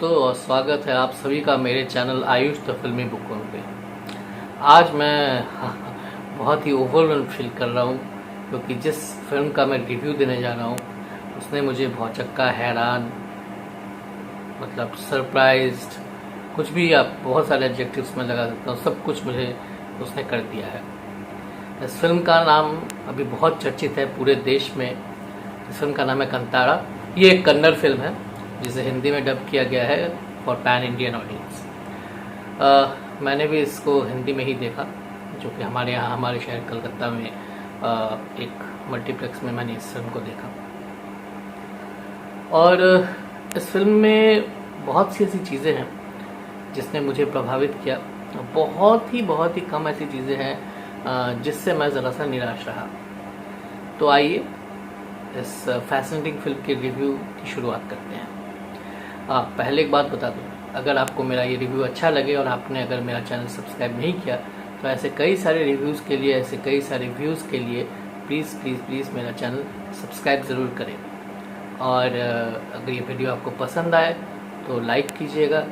दोस्तों और स्वागत है आप सभी का मेरे चैनल आयुष द फिल्मी बुकों पे। आज मैं बहुत ही ओवरवेल्म फील कर रहा हूँ क्योंकि जिस फिल्म का मैं रिव्यू देने जा रहा हूँ उसने मुझे भौचक्का, हैरान, मतलब सरप्राइज्ड, कुछ भी आप बहुत सारे एडजेक्टिव्स में लगा सकते हो, सब कुछ मुझे उसने कर दिया है। इस फिल्म का नाम अभी बहुत चर्चित है पूरे देश में। इस फिल्म का नाम है कंतारा। ये एक कन्नड़ फिल्म है जिसे हिंदी में डब किया गया है फॉर पैन इंडियन ऑडियंस। मैंने भी इसको हिंदी में ही देखा, जो कि हमारे यहाँ हमारे शहर कलकत्ता में एक मल्टीप्लेक्स में मैंने इस फिल्म को देखा। और इस फिल्म में बहुत सी ऐसी चीज़ें हैं जिसने मुझे प्रभावित किया। बहुत ही कम ऐसी चीज़ें हैं जिससे मैं ज़रा सा निराश रहा। तो आइए इस फैसिनेटिंग फिल्म के रिव्यू की शुरुआत करते हैं। पहले एक बात बता दूं, अगर आपको मेरा ये रिव्यू अच्छा लगे और आपने अगर मेरा चैनल सब्सक्राइब नहीं किया तो ऐसे कई सारे रिव्यूज़ के लिए, ऐसे कई सारे व्यूज़ के लिए प्लीज़ मेरा चैनल सब्सक्राइब ज़रूर करें। और अगर ये वीडियो आपको पसंद आए तो लाइक कीजिएगा।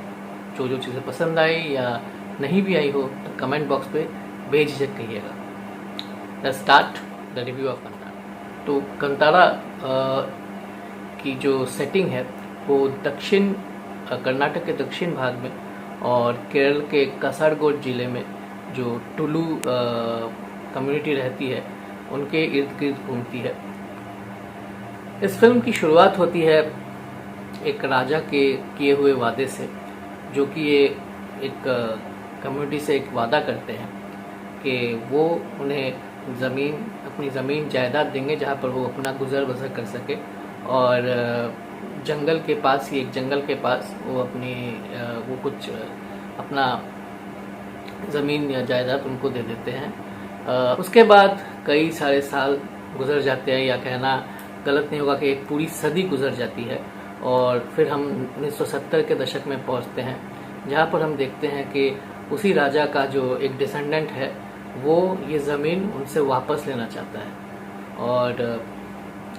जो चीज़ें पसंद आई या नहीं भी आई हो तो कमेंट बॉक्स पे बेझिझक कहिएगा। Let's start the review of Kantara. तो कंतारा की जो सेटिंग है वो दक्षिण कर्नाटक के दक्षिण भाग में और केरल के कासरगोड जिले में जो टुलू कम्युनिटी रहती है उनके इर्द गिर्द घूमती है। इस फिल्म की शुरुआत होती है एक राजा के किए हुए वादे से, जो कि ये एक कम्युनिटी से एक वादा करते हैं कि वो उन्हें अपनी ज़मीन जायदाद देंगे जहाँ पर वो अपना गुजर बसर कर सके। और जंगल के पास ही, एक जंगल के पास वो कुछ अपना ज़मीन या जायदाद उनको दे देते हैं। उसके बाद कई सारे साल गुजर जाते हैं, या कहना गलत नहीं होगा कि एक पूरी सदी गुजर जाती है। और फिर हम 1970 के दशक में पहुंचते हैं, जहां पर हम देखते हैं कि उसी राजा का जो एक डिसेंडेंट है वो ये ज़मीन उनसे वापस लेना चाहता है। और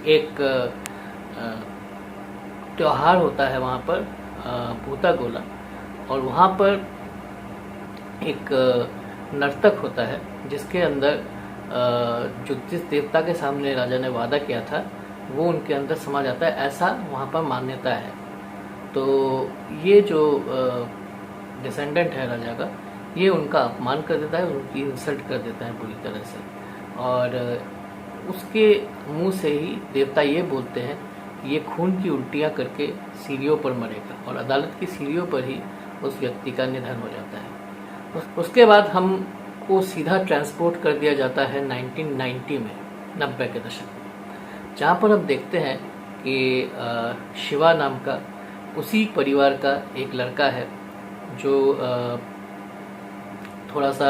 एक त्योहार होता है वहाँ पर, भूतागोला, और वहाँ पर एक नर्तक होता है जिसके अंदर जिस देवता के सामने राजा ने वादा किया था वो उनके अंदर समा जाता है, ऐसा वहाँ पर मान्यता है। तो ये जो डिसेंडेंट है राजा का, ये उनका अपमान कर देता है, उनकी इंसल्ट कर देता है पूरी तरह से। और उसके मुंह से ही देवता ये बोलते हैं कि ये खून की उल्टियाँ करके सीढ़ियों पर मरेगा, और अदालत की सीढ़ियों पर ही उस व्यक्ति का निधन हो जाता है। उसके बाद हमको सीधा ट्रांसपोर्ट कर दिया जाता है 1990 में, 90 के दशक में, जहाँ पर हम देखते हैं कि शिवा नाम का उसी परिवार का एक लड़का है जो थोड़ा सा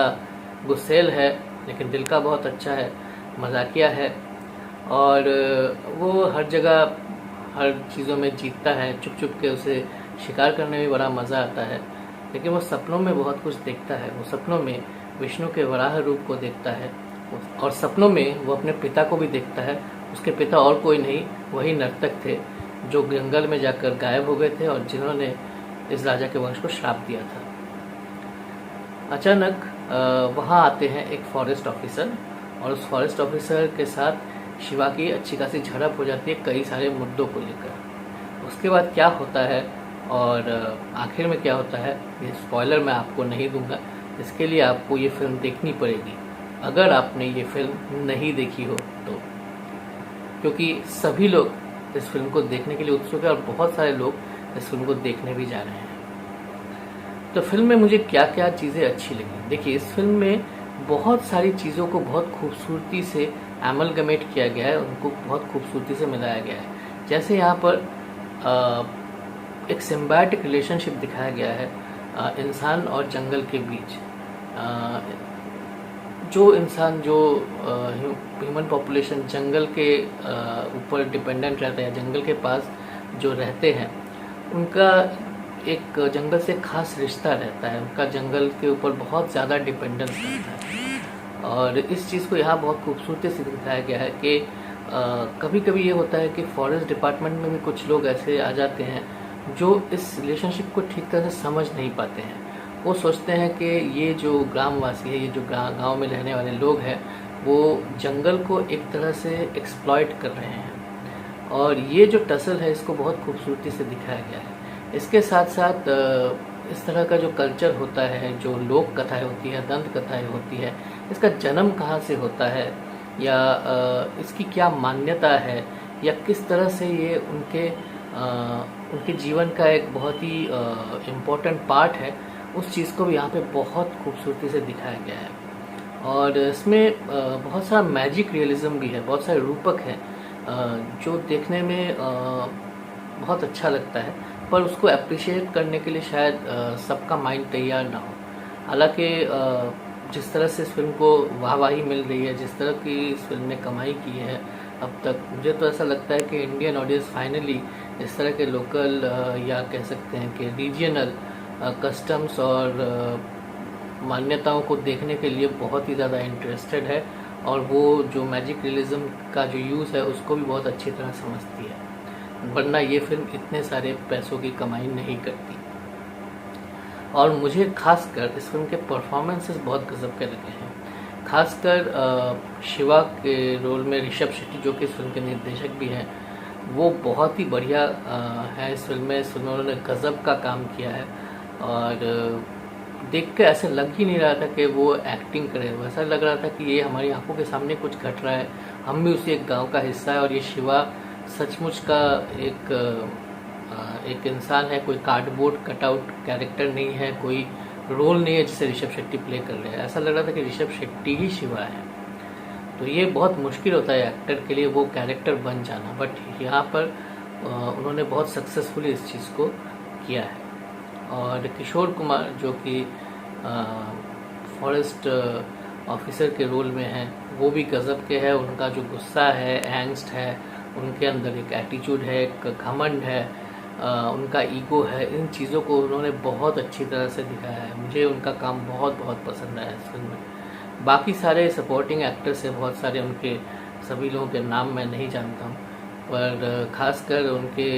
गुस्सेल है, लेकिन दिल का बहुत अच्छा है, मजाकिया है, और वो हर जगह हर चीज़ों में जीतता है। चुप के उसे शिकार करने में बड़ा मज़ा आता है, लेकिन वो सपनों में बहुत कुछ देखता है। वो सपनों में विष्णु के वराह रूप को देखता है, और सपनों में वो अपने पिता को भी देखता है। उसके पिता और कोई नहीं, वही नर्तक थे जो जंगल में जाकर गायब हो गए थे और जिन्होंने इस राजा के वंश को श्राप दिया था। अचानक वहाँ आते हैं एक फॉरेस्ट ऑफिसर, और उस फॉरेस्ट ऑफिसर के साथ शिवा की अच्छी खासी झड़प हो जाती है कई सारे मुद्दों को लेकर। उसके बाद क्या होता है और आखिर में क्या होता है, ये स्पॉइलर मैं आपको नहीं दूंगा। इसके लिए आपको ये फिल्म देखनी पड़ेगी अगर आपने ये फिल्म नहीं देखी हो तो, क्योंकि सभी लोग इस फिल्म को देखने के लिए उत्सुक है और बहुत सारे लोग इस फिल्म को देखने भी जा रहे हैं। तो फिल्म में मुझे क्या क्या चीज़ें अच्छी लगी। देखिए, इस फिल्म में बहुत सारी चीज़ों को बहुत खूबसूरती से एमलगमेट किया गया है, उनको बहुत खूबसूरती से मिलाया गया है। जैसे यहाँ पर एक सिम्बायोटिक रिलेशनशिप दिखाया गया है इंसान और जंगल के बीच। जो इंसान, जो ह्यूमन पॉपुलेशन जंगल के ऊपर डिपेंडेंट रहता है, जंगल के पास जो रहते हैं, उनका एक जंगल से खास रिश्ता रहता है, उनका जंगल के ऊपर बहुत ज़्यादा डिपेंडेंस रहता है। और इस चीज़ को यहाँ बहुत खूबसूरती से दिखाया गया है कि कभी कभी ये होता है कि फॉरेस्ट डिपार्टमेंट में भी कुछ लोग ऐसे आ जाते हैं जो इस रिलेशनशिप को ठीक तरह से समझ नहीं पाते हैं। वो सोचते हैं कि ये जो ग्रामवासी है, ये जो गांव में रहने वाले लोग हैं, वो जंगल को एक तरह से एक्सप्लॉइट कर रहे हैं। और ये जो टसल है, इसको बहुत खूबसूरती से दिखाया गया है। इसके साथ साथ इस तरह का जो कल्चर होता है, जो लोक कथाएँ होती है, दंत कथाएँ होती है, इसका जन्म कहाँ से होता है, या इसकी क्या मान्यता है, या किस तरह से ये उनके जीवन का एक बहुत ही इम्पोर्टेंट पार्ट है, उस चीज़ को भी यहाँ पे बहुत खूबसूरती से दिखाया गया है। और इसमें बहुत सारा मैजिक रियलिज्म भी है, बहुत सारे रूपक हैं जो देखने में बहुत अच्छा लगता है, पर उसको अप्रिशिएट करने के लिए शायद सबका माइंड तैयार ना हो। हालांकि जिस तरह से इस फिल्म को वाहवाही मिल रही है, जिस तरह की इस फिल्म ने कमाई की है अब तक, मुझे तो ऐसा लगता है कि इंडियन ऑडियंस फाइनली इस तरह के लोकल या कह सकते हैं कि रीजनल कस्टम्स और मान्यताओं को देखने के लिए बहुत ही ज़्यादा इंटरेस्टेड है, और वो जो मैजिक रियलिज्म का जो यूज़ है उसको भी बहुत अच्छी तरह समझती है, वरना ये फिल्म इतने सारे पैसों की कमाई नहीं करती। और मुझे खासकर इस फिल्म के परफॉर्मेंसेस बहुत गजब के लगे हैं। खासकर शिवा के रोल में ऋषभ शेट्टी, जो कि इस फिल्म के निर्देशक भी हैं, वो बहुत ही बढ़िया है इस फिल्म में। इस फिल्म में उन्होंने गजब का काम किया है, और देख के ऐसे लग ही नहीं रहा था कि वो एक्टिंग करे, वैसा लग रहा था कि ये हमारी आंखों के सामने कुछ घट रहा है, हम भी उसी एक गांव का हिस्सा है, और ये शिवा सचमुच का एक इंसान है, कोई कार्डबोर्ड कटआउट कैरेक्टर नहीं है, कोई रोल नहीं है जिसे ऋषभ शेट्टी प्ले कर रहे हैं। ऐसा लग रहा था कि ऋषभ शेट्टी ही शिवा है। तो ये बहुत मुश्किल होता है एक्टर के लिए वो कैरेक्टर बन जाना, बट यहाँ पर उन्होंने बहुत सक्सेसफुली इस चीज़ को किया है। और किशोर कुमार जो कि फॉरेस्ट ऑफिसर के रोल में हैं, वो भी गजब के हैं। उनका जो गुस्सा है, एंग्स्ट है, उनके अंदर एक एटीट्यूड है, एक घमंड है, उनका ईगो है, इन चीज़ों को उन्होंने बहुत अच्छी तरह से दिखाया है। मुझे उनका काम बहुत बहुत पसंद आया इस फिल्म में। बाकी सारे सपोर्टिंग एक्टर्स हैं, बहुत सारे, उनके सभी लोगों के नाम मैं नहीं जानता हूँ, पर ख़ासकर उनके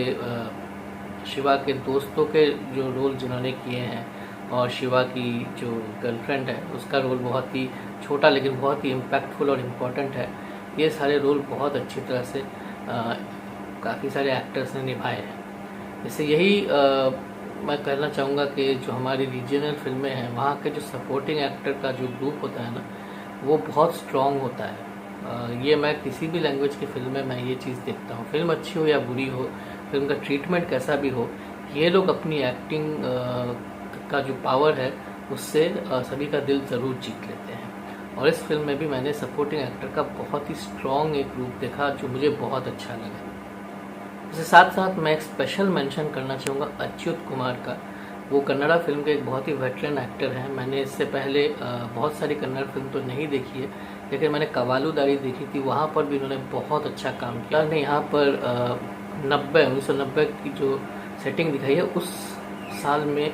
शिवा के दोस्तों के जो रोल जिन्होंने किए हैं, और शिवा की जो गर्लफ्रेंड है उसका रोल बहुत ही छोटा लेकिन बहुत ही इम्पैक्टफुल और इम्पोर्टेंट है। ये सारे रोल बहुत अच्छी तरह से काफ़ी सारे एक्टर्स ने निभाए हैं। इससे यही मैं कहना चाहूँगा कि जो हमारी रीजनल फिल्में हैं, वहाँ के जो सपोर्टिंग एक्टर का जो ग्रुप होता है ना, वो बहुत स्ट्रॉन्ग होता है। ये मैं किसी भी लैंग्वेज की फिल्म में मैं ये चीज़ देखता हूँ, फिल्म अच्छी हो या बुरी हो, फिल्म का ट्रीटमेंट कैसा भी हो, ये लोग अपनी एक्टिंग का जो पावर है उससे सभी का दिल ज़रूर जीत लेते हैं। और इस फिल्म में भी मैंने सपोर्टिंग एक्टर का बहुत ही स्ट्रॉन्ग एक रूप देखा जो मुझे बहुत अच्छा लगा। इसके साथ साथ मैं एक स्पेशल मेंशन करना चाहूँगा अच्युत कुमार का। वो कन्नड़ा फिल्म के एक बहुत ही वेटरन एक्टर हैं। मैंने इससे पहले बहुत सारी कन्नड़ फिल्म तो नहीं देखी है, लेकिन मैंने कवालुदारी देखी थी, वहाँ पर भी उन्होंने बहुत अच्छा काम किया। उन्होंने यहाँ पर 1990 की जो सेटिंग दिखाई है, उस साल में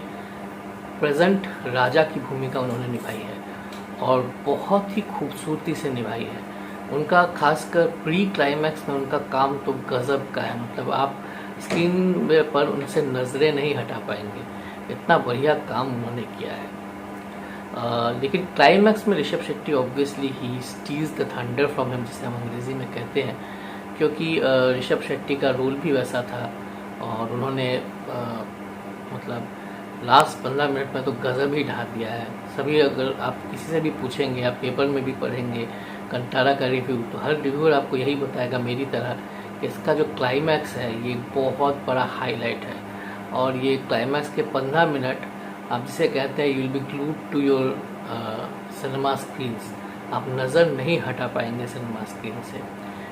प्रेजेंट राजा की भूमिका उन्होंने निभाई है, और बहुत ही खूबसूरती से निभाई है। उनका खासकर प्री क्लाइमैक्स में उनका काम तो गजब का है, मतलब आप स्क्रीन पर उनसे नज़रें नहीं हटा पाएंगे, इतना बढ़िया काम उन्होंने किया है। लेकिन क्लाइमैक्स में Rishabh Shetty obviously he steels the thunder from him, जिसे हम अंग्रेज़ी में कहते हैं, क्योंकि ऋषभ शेट्टी का रोल भी वैसा था, और उन्होंने मतलब लास्ट 15 मिनट में तो गजब ही ढा दिया है। सभी, अगर आप किसी से भी पूछेंगे, आप पेपर में भी पढ़ेंगे कंटारा का रिव्यू, तो हर रिव्यूअर आपको यही बताएगा मेरी तरह कि इसका जो क्लाइमैक्स है ये बहुत बड़ा हाईलाइट है। और ये क्लाइमैक्स के 15 मिनट आप जिसे कहते हैं you will be glued to your cinema screens, आप नज़र नहीं हटा पाएंगे सिनेमा स्क्रीन से।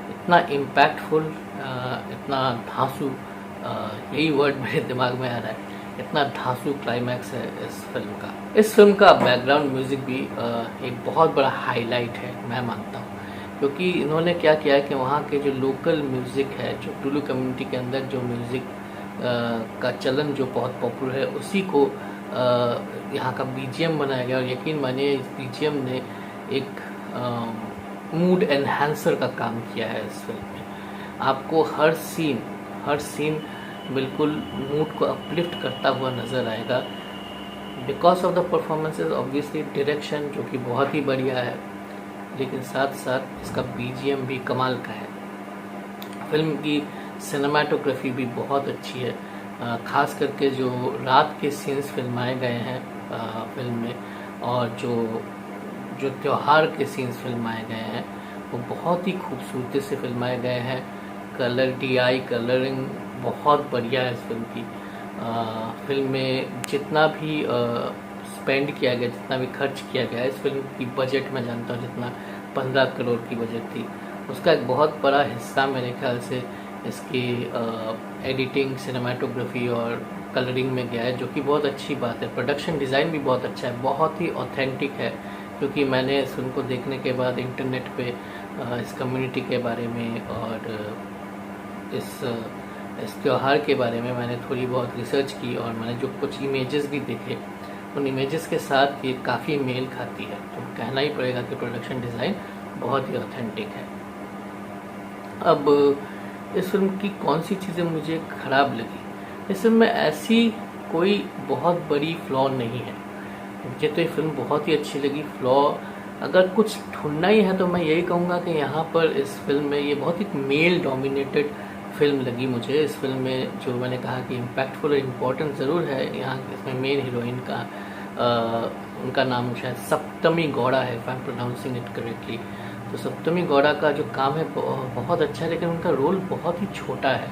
इतना इम्पैक्टफुल, इतना धांसू, यही वर्ड मेरे दिमाग में आ रहा है, इतना धांसू क्लाइमैक्स है इस फिल्म का। इस फिल्म का बैकग्राउंड म्यूज़िक भी एक बहुत बड़ा हाईलाइट है, मैं मानता हूँ, क्योंकि इन्होंने क्या किया है कि वहाँ के जो लोकल म्यूज़िक है, जो टुलू कम्युनिटी के अंदर जो म्यूज़िक का चलन जो बहुत पॉपुलर है, उसी को यहाँ का बीजीएम बनाया गया। और यकीन मानिए इस बीजीएम ने एक मूड एनहांसर का काम किया है इस फिल्म में। आपको हर सीन बिल्कुल मूड को अपलिफ्ट करता हुआ नज़र आएगा। Because of the performances, obviously direction जो कि बहुत ही बढ़िया है, लेकिन साथ साथ इसका बीजीएम भी कमाल का है। फिल्म की सिनेमाटोग्राफी भी बहुत अच्छी है, खास करके जो रात के सीन्स फिल्माए गए हैं फिल्म में, और जो त्यौहार के सीन्स फिल्माए गए हैं वो बहुत ही खूबसूरती से फिल्माए गए हैं। कलरिंग बहुत बढ़िया है इस फिल्म की। फिल्म में जितना भी स्पेंड किया गया, जितना भी खर्च किया गया, इस फिल्म की बजट मैं जानता हूँ जितना 15 करोड़ की बजट थी, उसका एक बहुत बड़ा हिस्सा मेरे ख्याल से इसकी एडिटिंग, सिनेमाटोग्राफी और कलरिंग में गया है, जो कि बहुत अच्छी बात है। प्रोडक्शन डिज़ाइन भी बहुत अच्छा है, बहुत ही ऑथेंटिक है, क्योंकि मैंने इस फिल्म को देखने के बाद इंटरनेट पे इस कम्युनिटी के बारे में और इस त्यौहार के बारे में मैंने थोड़ी बहुत रिसर्च की, और मैंने जो कुछ इमेजेस भी देखे, उन इमेजेस के साथ ये काफ़ी मेल खाती है। तो कहना ही पड़ेगा कि प्रोडक्शन डिज़ाइन बहुत ही ऑथेंटिक है। अब इस फिल्म की कौन सी चीज़ें मुझे ख़राब लगी? इस फिल्म में ऐसी कोई बहुत बड़ी फ्लॉ नहीं है। मुझे तो ये फिल्म बहुत ही अच्छी लगी। फ्लॉ अगर कुछ ढूंढना ही है तो मैं यही कहूँगा कि यहाँ पर इस फिल्म में ये बहुत ही मेल डोमिनेटेड फिल्म लगी मुझे। इस फिल्म में जो मैंने कहा कि इम्पैक्टफुल और इम्पोर्टेंट ज़रूर है, यहाँ इसमें मेन हीरोइन का उनका नाम शायद सप्तमी गौड़ा है, if I am pronouncing it correctly. तो सप्तमी गौड़ा का जो काम है बहुत अच्छा है, लेकिन उनका रोल बहुत ही छोटा है।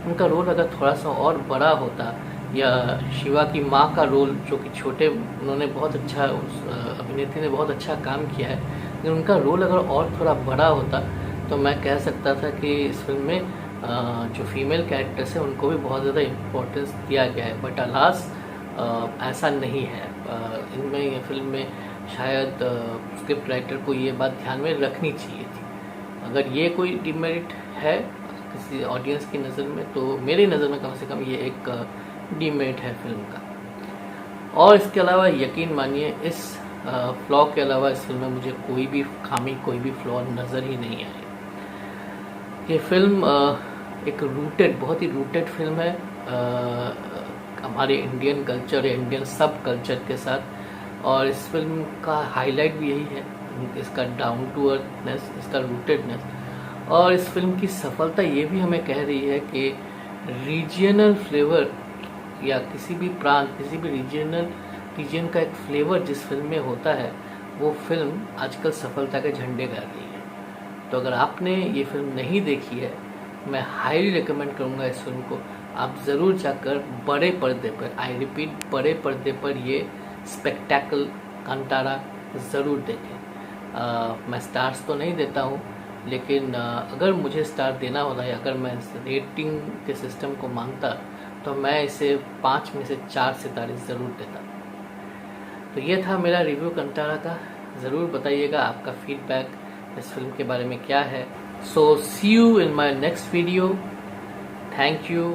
उनका रोल अगर थोड़ा सा और बड़ा होता, या शिवा की माँ का रोल जो कि छोटे, उन्होंने बहुत अच्छा, उस अभिनेत्री ने बहुत अच्छा काम किया है, लेकिन उनका रोल अगर और थोड़ा बड़ा होता तो मैं कह सकता था कि इस फिल्म में जो फीमेल कैरेक्टर्स हैं उनको भी बहुत ज़्यादा इम्पोर्टेंस दिया गया है। बट अलास ऐसा नहीं है। इनमें ये फिल्म में शायद स्क्रिप्ट राइटर को ये बात ध्यान में रखनी चाहिए थी। अगर ये कोई डिमेरिट है किसी ऑडियंस की नज़र में, तो मेरी नज़र में कम से कम ये एक डिमेरिट है फिल्म का। और इसके अलावा यकीन मानिए, इस फ्लॉ के अलावा इस फिल्म में मुझे कोई भी खामी, कोई भी फ्लॉ नज़र ही नहीं आई। ये फिल्म एक बहुत ही रूटेड फिल्म है हमारे इंडियन कल्चर या इंडियन सब कल्चर के साथ, और इस फिल्म का हाईलाइट भी यही है, इसका डाउन टू अर्थनेस, इसका रूटेडनेस। और इस फिल्म की सफलता ये भी हमें कह रही है कि रीजनल फ्लेवर या किसी भी प्रांत, किसी भी रीजन का एक फ्लेवर जिस फिल्म में होता है, वो फिल्म आजकल सफलता के झंडे गाड़ रही है। तो अगर आपने ये फिल्म नहीं देखी है, मैं हाईली रिकमेंड करूँगा इस फिल्म को। आप ज़रूर जाकर बड़े पर्दे पर, आई रिपीट, बड़े पर्दे पर ये स्पेक्टेकल कांतारा ज़रूर देखें। मैं स्टार्स तो नहीं देता हूँ, लेकिन अगर मुझे स्टार देना होता है, अगर मैं इस रेटिंग के सिस्टम को मानता, तो मैं इसे 5 में से 4 सितारे ज़रूर देता। तो ये था मेरा रिव्यू कांतारा का। ज़रूर बताइएगा आपका फीडबैक इस फिल्म के बारे में क्या है। So see you in my next video. Thank you,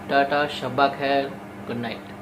tata, शब्बा खैर, गुड नाइट।